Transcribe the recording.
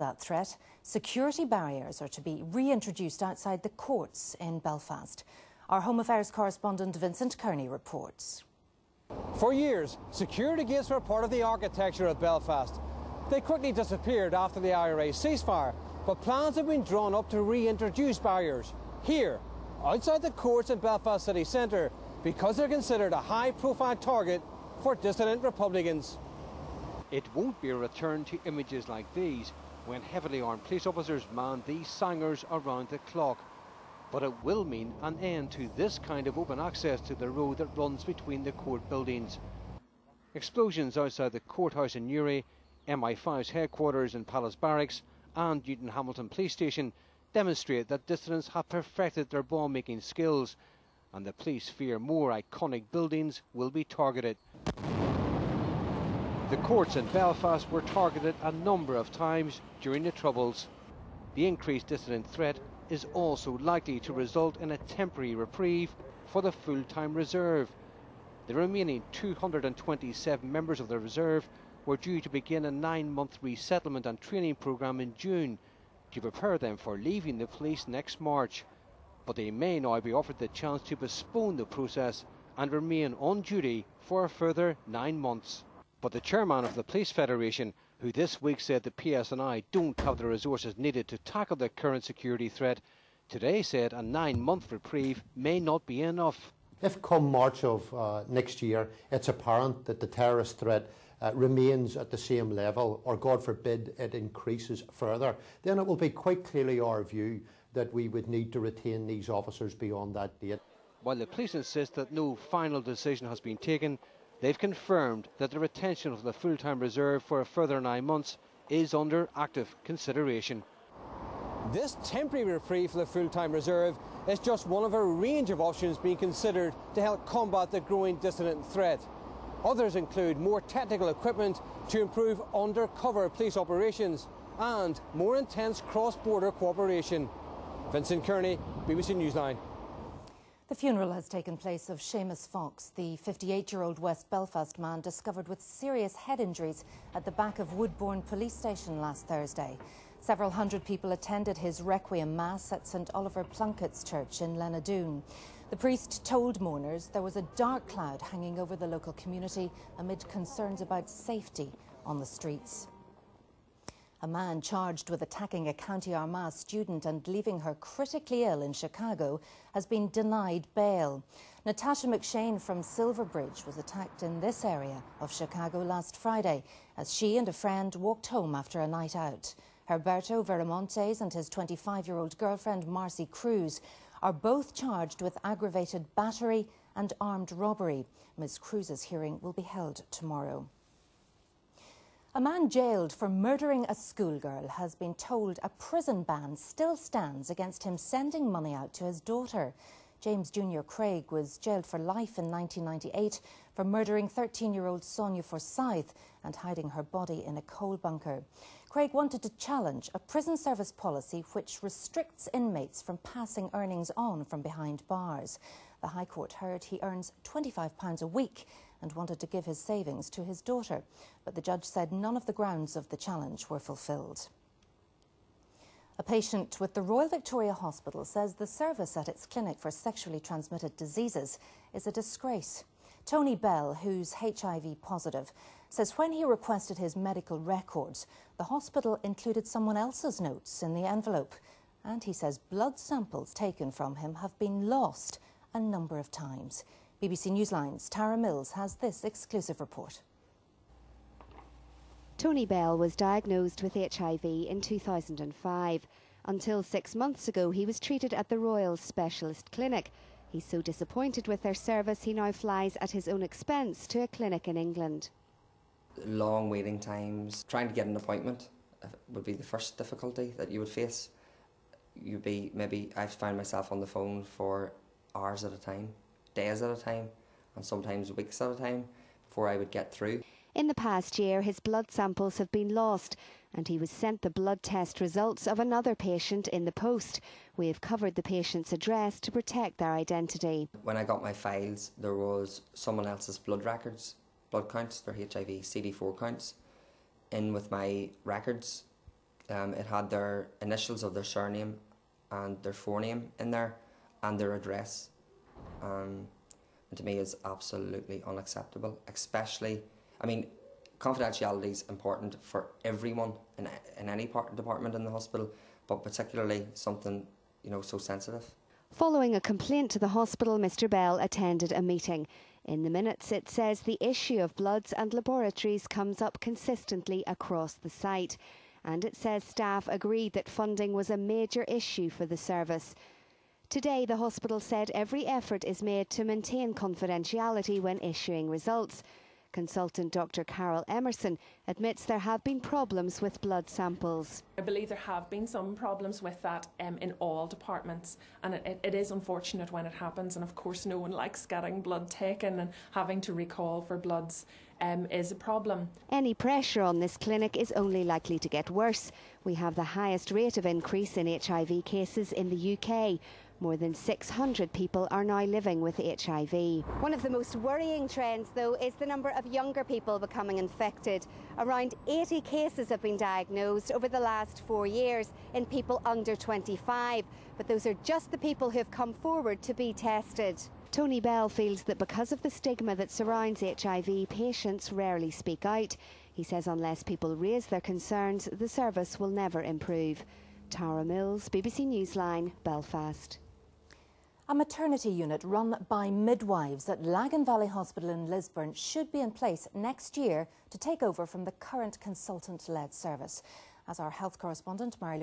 that threat, security barriers are to be reintroduced outside the courts in Belfast. Our Home Affairs correspondent Vincent Kearney reports. For years, security gates were part of the architecture of Belfast. They quickly disappeared after the IRA ceasefire, but plans have been drawn up to reintroduce barriers here, outside the courts in Belfast city centre, because they're considered a high-profile target for dissident Republicans. It won't be a return to images like these when heavily armed police officers man these sangers around the clock. But it will mean an end to this kind of open access to the road that runs between the court buildings. Explosions outside the courthouse in Newry, MI5's headquarters in Palace Barracks and Newton Hamilton Police Station demonstrate that dissidents have perfected their bomb-making skills, and the police fear more iconic buildings will be targeted. The courts in Belfast were targeted a number of times during the Troubles. The increased dissident threat is also likely to result in a temporary reprieve for the full-time reserve. The remaining 227 members of the reserve were due to begin a 9-month resettlement and training programme in June to prepare them for leaving the police next March. But they may now be offered the chance to postpone the process and remain on duty for a further 9 months. But the chairman of the Police Federation, who this week said the PSNI don't have the resources needed to tackle the current security threat, today said a 9-month reprieve may not be enough. If come March of next year it's apparent that the terrorist threat remains at the same level, or God forbid it increases further, then it will be quite clearly our view that we would need to retain these officers beyond that date. While the police insist that no final decision has been taken, they've confirmed that the retention of the full-time reserve for a further 9 months is under active consideration. This temporary reprieve for the full-time reserve is just one of a range of options being considered to help combat the growing dissident threat. Others include more technical equipment to improve undercover police operations and more intense cross-border cooperation. Vincent Kearney, BBC Newsline. The funeral has taken place of Seamus Fox, the 58-year-old West Belfast man discovered with serious head injuries at the back of Woodbourne Police Station last Thursday. Several hundred people attended his requiem mass at St Oliver Plunkett's Church in Lenadoon. The priest told mourners there was a dark cloud hanging over the local community amid concerns about safety on the streets. A man charged with attacking a County Armagh student and leaving her critically ill in Chicago has been denied bail. Natasha McShane from Silverbridge was attacked in this area of Chicago last Friday as she and a friend walked home after a night out. Herberto Veramontes and his 25-year-old girlfriend Marcy Cruz are both charged with aggravated battery and armed robbery. Ms. Cruz's hearing will be held tomorrow. A man jailed for murdering a schoolgirl has been told a prison ban still stands against him sending money out to his daughter. James Jr. Craig was jailed for life in 1998 for murdering 13-year-old Sonia Forsyth and hiding her body in a coal bunker. Craig wanted to challenge a prison service policy which restricts inmates from passing earnings on from behind bars. The High Court heard he earns £25 a week and wanted to give his savings to his daughter, but the judge said none of the grounds of the challenge were fulfilled. A patient with the Royal Victoria Hospital says the service at its clinic for sexually transmitted diseases is a disgrace. Tony Bell, who's HIV positive, says when he requested his medical records, the hospital included someone else's notes in the envelope. And he says blood samples taken from him have been lost a number of times. BBC Newsline's Tara Mills has this exclusive report. Tony Bell was diagnosed with HIV in 2005. Until 6 months ago, he was treated at the Royal Specialist Clinic. He's so disappointed with their service, he now flies at his own expense to a clinic in England. Long waiting times. Trying to get an appointment would be the first difficulty that you would face. I've found myself on the phone for hours at a time, days at a time, and sometimes weeks at a time before I would get through. In the past year, his blood samples have been lost and he was sent the blood test results of another patient in the post. We have covered the patient's address to protect their identity. When I got my files, there was someone else's blood records, blood counts, their HIV CD4 counts, in with my records It had their initials of their surname and their forename in there and their address. And to me is absolutely unacceptable, especially, I mean, confidentiality is important for everyone in any department in the hospital, but particularly something, you know, so sensitive. Following a complaint to the hospital, Mr Bell attended a meeting. In the minutes it says the issue of bloods and laboratories comes up consistently across the site. And it says staff agreed that funding was a major issue for the service. Today the hospital said every effort is made to maintain confidentiality when issuing results. Consultant Dr Carol Emerson admits there have been problems with blood samples. I believe there have been some problems with that in all departments, and it is unfortunate when it happens, and of course no one likes getting blood taken, and having to recall for bloods is a problem. Any pressure on this clinic is only likely to get worse. We have the highest rate of increase in HIV cases in the UK. More than 600 people are now living with HIV. One of the most worrying trends, though, is the number of younger people becoming infected. Around 80 cases have been diagnosed over the last 4 years in people under 25. But those are just the people who have come forward to be tested. Tony Bell feels that because of the stigma that surrounds HIV, patients rarely speak out. He says unless people raise their concerns, the service will never improve. Tara Mills, BBC Newsline, Belfast. A maternity unit run by midwives at Lagan Valley Hospital in Lisburn should be in place next year to take over from the current consultant-led service. As our health correspondent, Mary